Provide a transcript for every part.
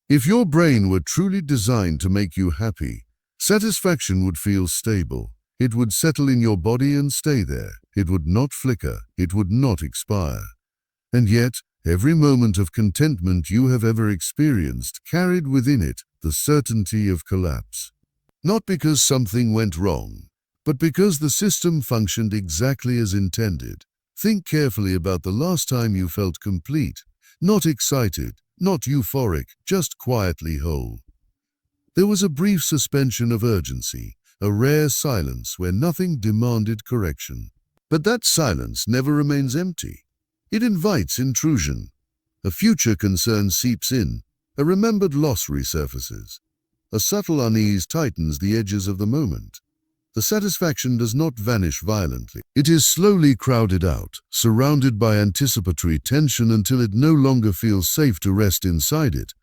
If your brain were truly designed to make you happy, satisfaction would feel stable. It would settle in your body and stay there. It would not flicker. It would not expire. And yet, every moment of contentment you have ever experienced carried within it the certainty of collapse. Not because something went wrong, but because the system functioned exactly as intended. Think carefully about the last time you felt complete, not excited, not euphoric, just quietly whole. There was a brief suspension of urgency, a rare silence where nothing demanded correction. But that silence never remains empty. It invites intrusion. A future concern seeps in, a remembered loss resurfaces. A subtle unease tightens the edges of the moment. The satisfaction does not vanish violently. It is slowly crowded out, surrounded by anticipatory tension until it no longer feels safe to rest inside it.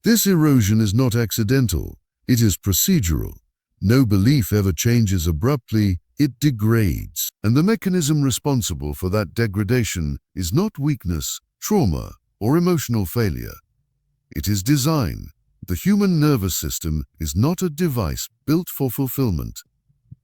This erosion is not accidental. It is procedural. No belief ever changes abruptly. It degrades. And the mechanism responsible for that degradation is not weakness, trauma, or emotional failure. It is design. The human nervous system is not a device built for fulfillment.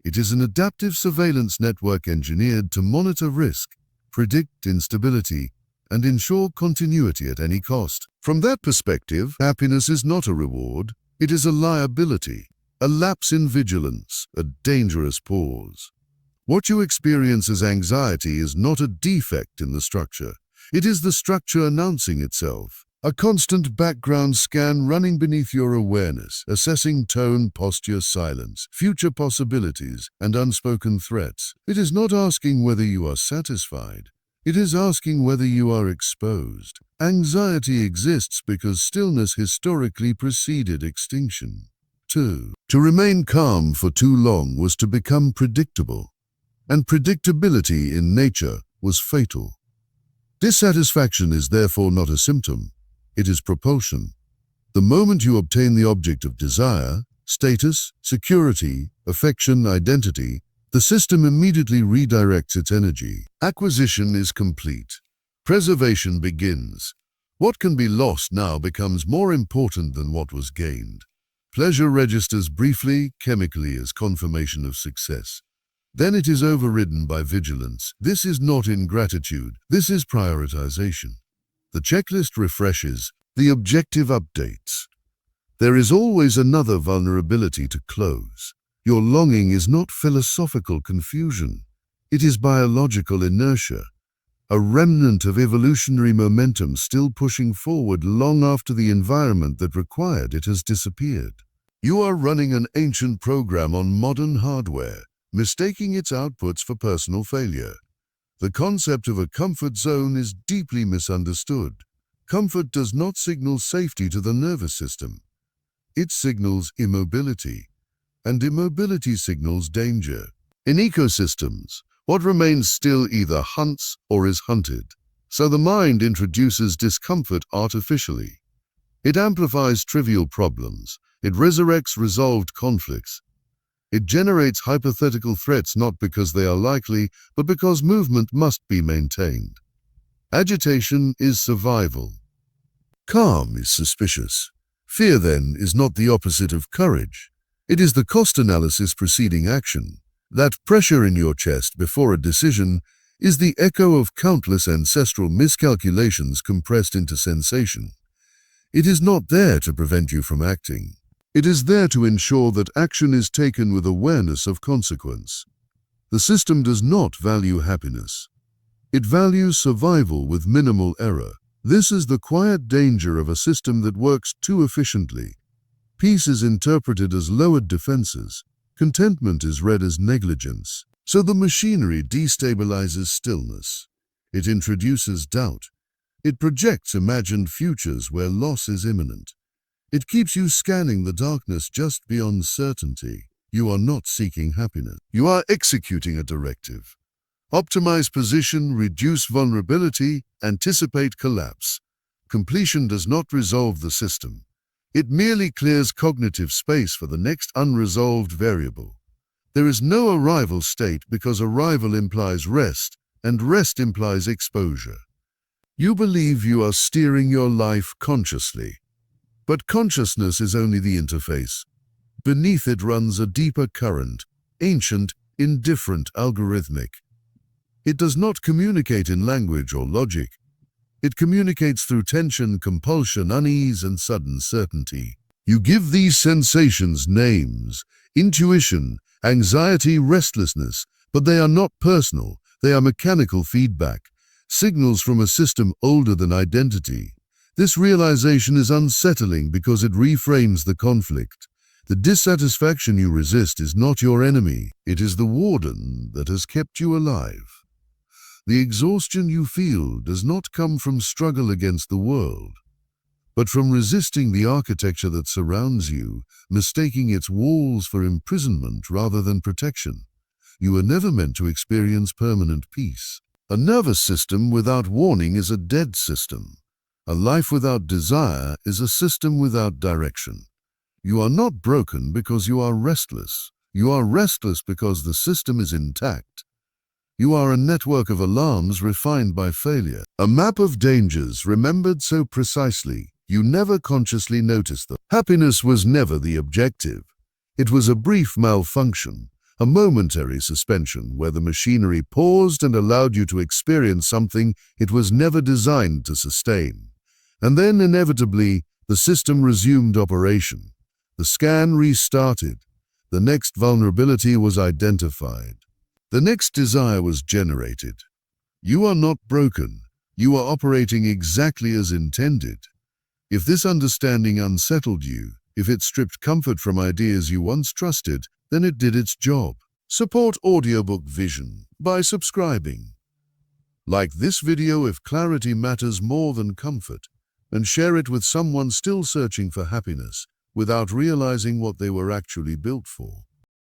It is an adaptive surveillance network engineered to monitor risk, predict instability, and ensure continuity at any cost. From that perspective, happiness is not a reward. It is a liability, a lapse in vigilance, a dangerous pause. What you experience as anxiety is not a defect in the structure. It is the structure announcing itself. A constant background scan running beneath your awareness, assessing tone, posture, silence, future possibilities, and unspoken threats. It is not asking whether you are satisfied. It is asking whether you are exposed. Anxiety exists because stillness historically preceded extinction. 2. To remain calm for too long was to become predictable, and predictability in nature was fatal. Dissatisfaction is therefore not a symptom. It is propulsion. The moment you obtain the object of desire, status, security, affection, identity, the system immediately redirects its energy. Acquisition is complete. Preservation begins. What can be lost now becomes more important than what was gained. Pleasure registers briefly, chemically, as confirmation of success. Then it is overridden by vigilance. This is not ingratitude. This is prioritization. The checklist refreshes, the objective updates. There is always another vulnerability to close. Your longing is not philosophical confusion. It is biological inertia, a remnant of evolutionary momentum still pushing forward long after the environment that required it has disappeared. You are running an ancient program on modern hardware, mistaking its outputs for personal failure. The concept of a comfort zone is deeply misunderstood. Comfort does not signal safety to the nervous system. It signals immobility, and immobility signals danger. In ecosystems, what remains still either hunts or is hunted. So the mind introduces discomfort artificially. It amplifies trivial problems. It resurrects resolved conflicts. It generates hypothetical threats not because they are likely, but because movement must be maintained. Agitation is survival. Calm is suspicious. Fear, then, is not the opposite of courage. It is the cost analysis preceding action. That pressure in your chest before a decision is the echo of countless ancestral miscalculations compressed into sensation. It is not there to prevent you from acting. It is there to ensure that action is taken with awareness of consequence. The system does not value happiness. It values survival with minimal error. This is the quiet danger of a system that works too efficiently. Peace is interpreted as lowered defenses. Contentment is read as negligence. So the machinery destabilizes stillness. It introduces doubt. It projects imagined futures where loss is imminent. It keeps you scanning the darkness just beyond certainty. You are not seeking happiness. You are executing a directive. Optimize position, reduce vulnerability, anticipate collapse. Completion does not resolve the system. It merely clears cognitive space for the next unresolved variable. There is no arrival state because arrival implies rest, and rest implies exposure. You believe you are steering your life consciously. But consciousness is only the interface. Beneath it runs a deeper current, ancient, indifferent, algorithmic. It does not communicate in language or logic. It communicates through tension, compulsion, unease, and sudden certainty. You give these sensations names: intuition, anxiety, restlessness, but they are not personal. They are mechanical feedback, signals from a system older than identity. This realization is unsettling because it reframes the conflict. The dissatisfaction you resist is not your enemy. It is the warden that has kept you alive. The exhaustion you feel does not come from struggle against the world, but from resisting the architecture that surrounds you, mistaking its walls for imprisonment rather than protection. You were never meant to experience permanent peace. A nervous system without warning is a dead system. A life without desire is a system without direction. You are not broken because you are restless. You are restless because the system is intact. You are a network of alarms refined by failure, a map of dangers remembered so precisely you never consciously noticed them. Happiness was never the objective. It was a brief malfunction, a momentary suspension where the machinery paused and allowed you to experience something it was never designed to sustain. And then, inevitably, the system resumed operation. The scan restarted. The next vulnerability was identified. The next desire was generated. You are not broken. You are operating exactly as intended. If this understanding unsettled you, if it stripped comfort from ideas you once trusted, then it did its job. Support Audiobook Vision by subscribing. Like this video if clarity matters more than comfort, and share it with someone still searching for happiness without realizing what they were actually built for.